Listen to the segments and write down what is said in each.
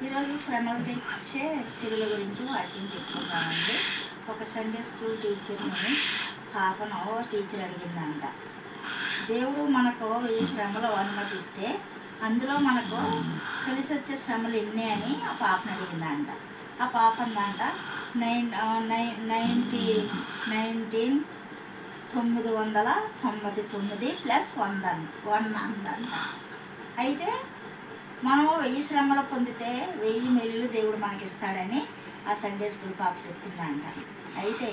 ఈరోజు శ్రమలు తెచ్చే సిరుల గురించి వాక్యం చెప్పుకుందామండి. ఒక సండే స్కూల్ టీచర్ని పాపను టీచర్ అడిగిందంట, దేవుడు మనకు ఈ శ్రమలు అనుమతిస్తే అందులో మనకు కలిసి వచ్చే శ్రమలు ఎన్ని అని ఆ పాపను అడిగిందంట. ఆ పాప అందంట 1999 ప్లస్ 100 అందంట. అయితే మనం 1000 శ్రమలు పొందితే 1000 మేలులు దేవుడు మనకిస్తాడని ఆ సండే స్కూల్ పాప చెప్పిందంట. అయితే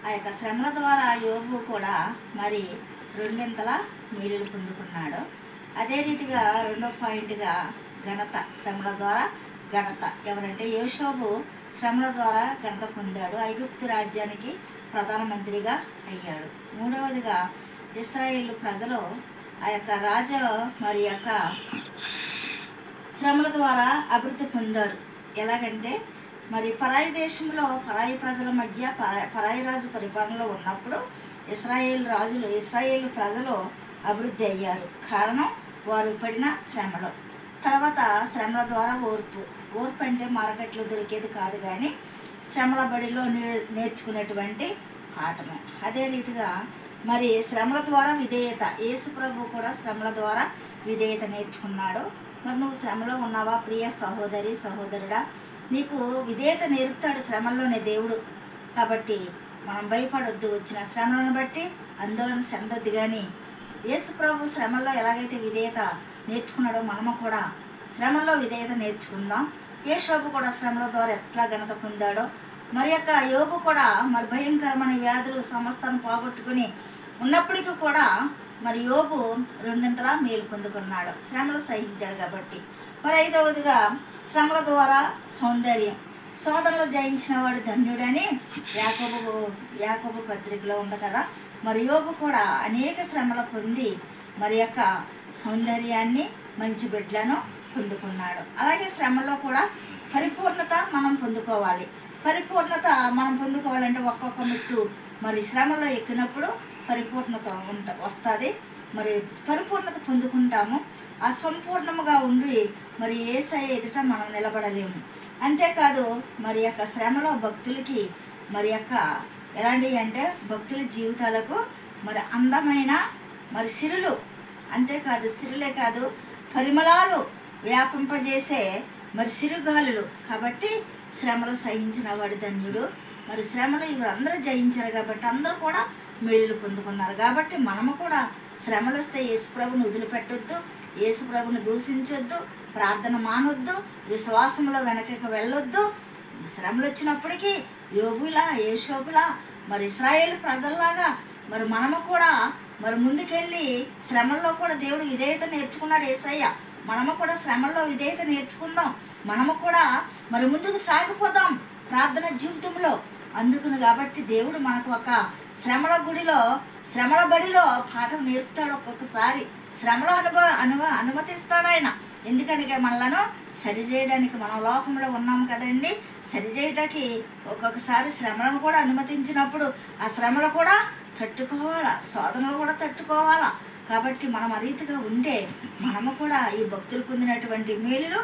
ఆ యొక్క శ్రమల ద్వారా యోబు కూడా మరి 2 మేలులు పొందుకున్నాడు. అదే రీతిగా రెండో పాయింట్గా ఘనత, శ్రమల ద్వారా ఘనత. ఎవరంటే యోషోబు శ్రమల ద్వారా ఘనత పొందాడు, ఐగుప్తు రాజ్యానికి ప్రధానమంత్రిగా అయ్యాడు. మూడవదిగా ఇశ్రాయేలు ప్రజలు ఆ యొక్క రాజు మరి యొక్క శ్రమల ద్వారా అభివృద్ధి పొందారు. ఎలాగంటే మరి పరాయి దేశంలో పరాయి ప్రజల మధ్య పరాయి రాజు పరిపాలనలో ఉన్నప్పుడు ఇశ్రాయేలు ప్రజలు అభివృద్ధి అయ్యారు. కారణం వారు పడిన శ్రమలు. తర్వాత శ్రమల ద్వారా ఓర్పు అంటే మార్కెట్లో దొరికేది కాదు, కానీ శ్రమల బడిలో నేర్చుకునేటువంటి పాఠము. అదే రీతిగా మరి శ్రమల ద్వారా విధేయత. యేసు ప్రభు కూడా శ్రమల ద్వారా విధేయత నేర్చుకున్నాడు. మరి నువ్వు శ్రమలో ఉన్నావా ప్రియ సహోదరి సహోదరుడా? నీకు విధేయత నేర్పుతాడు శ్రమల్లోనే దేవుడు. కాబట్టి మనం భయపడొద్దు, వచ్చిన శ్రమలను బట్టి ఆందోళన చెందొద్దు. కానీ యేసు ప్రభు శ్రమల్లో ఎలాగైతే విధేయత నేర్చుకున్నాడో మనము కూడా శ్రమల్లో విధేయత నేర్చుకుందాం. యోబు కూడా శ్రమల ద్వారా ఎట్లా ఘనత పొందాడో, మరి యొక్క యోబు కూడా మరి భయంకరమైన వ్యాధులు సమస్తాన్ని పోగొట్టుకుని ఉన్నప్పటికీ కూడా మరి యోబు 2 మేలు పొందుకున్నాడు, శ్రమలు సహించాడు కాబట్టి. మరి 5వదిగా శ్రమల ద్వారా సౌందర్యం. శోధనలు జయించిన వాడు ధన్యుడని యాకోబు పత్రికలో ఉంది కదా. మరి యోబు కూడా అనేక శ్రమలు పొంది మరి యొక్క సౌందర్యాన్ని, మంచి బిడ్డలను పొందుకున్నాడు. అలాగే శ్రమలో కూడా పరిపూర్ణత మనం పొందుకోవాలి. పరిపూర్ణత మనం పొందుకోవాలంటే ఒక్కొక్క మెట్టు మరి శ్రమలో ఎక్కినప్పుడు పరిపూర్ణత వస్తుంది. మరి పరిపూర్ణత పొందుకుంటాము. అసంపూర్ణముగా ఉండి మరి యేసయ్య ఎదుట మనం నిలబడలేము. అంతేకాదు మరి యొక్క శ్రమలో భక్తులకి మరి యొక్క ఎలాంటివి అంటే భక్తుల జీవితాలకు మరి అందమైన మరి సిరులు, అంతేకాదు సిరులే కాదు పరిమళాలు వ్యాపింపజేసే మరి సిరుగాలులు. కాబట్టి శ్రమలు సహించిన వాడు ధన్యుడు. మరి శ్రమలు ఇవరందరూ జయించారు కాబట్టి అందరూ కూడా మేలులు పొందుకున్నారు. కాబట్టి మనము కూడా శ్రమలు వస్తే యేసుప్రభుని వదిలిపెట్టొద్దు, యేసుప్రభుని దూషించొద్దు, ప్రార్థన మానొద్దు, విశ్వాసంలో వెనకకి వెళ్ళొద్దు. శ్రమలు వచ్చినప్పటికీ యోబులా యోషోబులా మరి ఇశ్రాయేలు ప్రజల్లాగా మరి మనము కూడా మరి ముందుకెళ్ళి శ్రమల్లో కూడా దేవుడు విధేయత నేర్చుకున్నాడు యేసయ్య. మనము కూడా శ్రమల్లో విధేయత నేర్చుకుందాం. మనము కూడా మరి ముందుకు సాగిపోదాం ప్రార్థన జీవితంలో. అందుకుని కాబట్టి దేవుడు మనకు ఒక శ్రమల బడిలో పాఠం నేర్పుతాడు. ఒక్కొక్కసారి శ్రమలో అనుమతిస్తాడు ఆయన. ఎందుకంటే మనలను సరిచేయడానికి, మన లోకంలో ఉన్నాం కదండి, సరిచేయటానికి ఒక్కొక్కసారి శ్రమలను కూడా అనుమతించినప్పుడు ఆ శ్రమలు కూడా తట్టుకోవాలా, శోధనలు కూడా తట్టుకోవాలా. కాబట్టి మనం ఆ రీతిగా ఉంటే మనము కూడా ఈ భక్తులు పొందినటువంటి మేలులు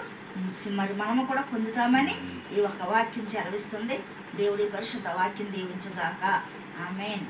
మరి మనము కూడా పొందుతామని ఈ ఒక వాక్యం సెలవిస్తుంది. దేవుడి పరిశుద్ధ వాక్యం దీవించుగాక. ఆమేన్.